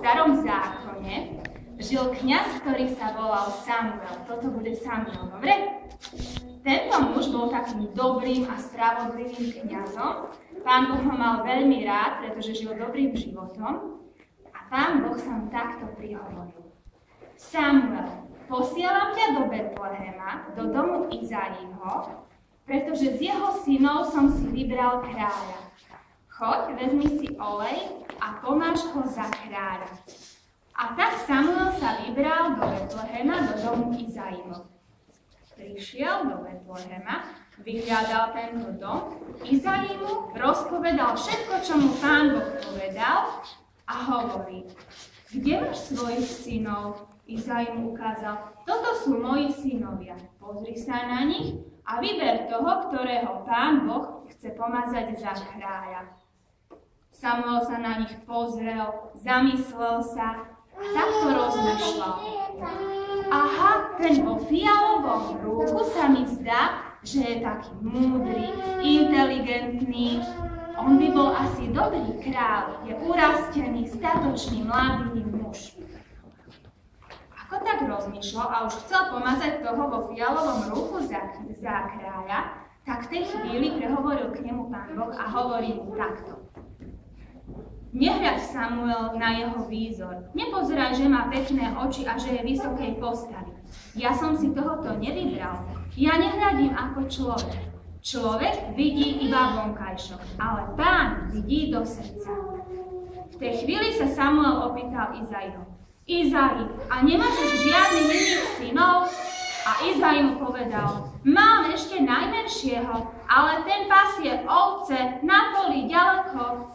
starom zákone žil kňaz, ktorý sa volal Samuel. Toto bude Samuel, dobre? Tento muž bol takým dobrým a spravodlivým kňazom. Pán Boh ho mal veľmi rád, pretože žil dobrým životom. A Pán Boh sa mu takto prihovoril. Samuel, posielam ťa do Betlehema, do domu Izaiho, pretože z jeho synov som si vybral kráľa. Choď, vezmi si olej a pomáš ho za kráľa. A tak Samuel sa vybral do Betlehema, do domu Izaiho. Prišiel do Betlehema, vyhľadal tento dom, Izai mu rozpovedal všetko, čo mu Pán Boh povedal a hovorí: Kde máš svojich synov? Izai mu ukázal: Toto sú moji synovia. Pozri sa na nich a vyber toho, ktorého Pán Boh chce pomazať za kráľa. Samuel sa na nich pozrel, zamyslel sa a takto rozmýšľal. Aha, ten vo fialovom rúchu sa mi zdá, že je taký múdry, inteligentný. On by bol asi dobrý kráľ, je urastený, statočný, mladý muž. Ako tak rozmýšľal a už chcel pomazať toho vo fialovom rúchu za kráľa, tak v tej chvíli prehovoril k nemu Pán Boh a hovorí mu takto. Nehľaď, Samuel, na jeho výzor. Nepozeraj, že má pekné oči a že je vysokej postavy. Ja som si tohoto nevybral. Ja nehľadím ako človek. Človek vidí iba vonkajšok, ale Pán vidí do srdca. V tej chvíli sa Samuel opýtal Izaiho. Izai, a nemáš už žiadnych iných synov? A Izai mu povedal, mám ešte najmenšieho, ale ten pasie ovce na poli ďaleko.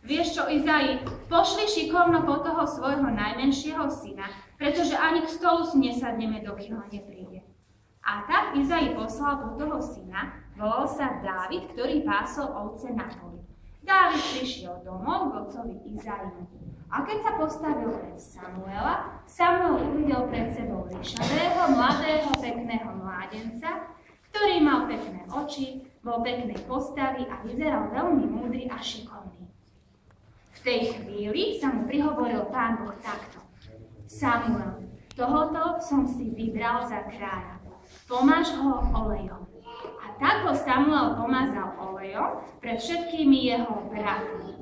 Vieš čo, Izai, pošli šikovno po toho svojho najmenšieho syna, pretože ani k stolu si nesadneme, dokým ho nepríde. A tak Izai poslal po toho syna, volal sa Dávid, ktorý pásol ovce na poli. Dávid prišiel domov k otcovi Izaimu. A keď sa postavil pred Samuela, Samuel uvidel pred sebou ríšavého, mladého, pekného mládenca, ktorý mal pekné oči, bol peknej postavy a vyzeral veľmi múdry a šikovný. V tej chvíli sa mu prihovoril Pán Boh takto. Samuel, tohoto som si vybral za kráľa. Pomáš ho olejom. A tak ho Samuel pomazal olejom pred všetkými jeho bratmi.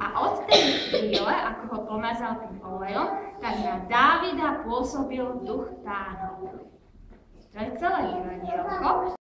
A od tej chvíle, ako ho pomazal tým olejom, tak na Dávida pôsobil duch Pánov. To je celé evangelium.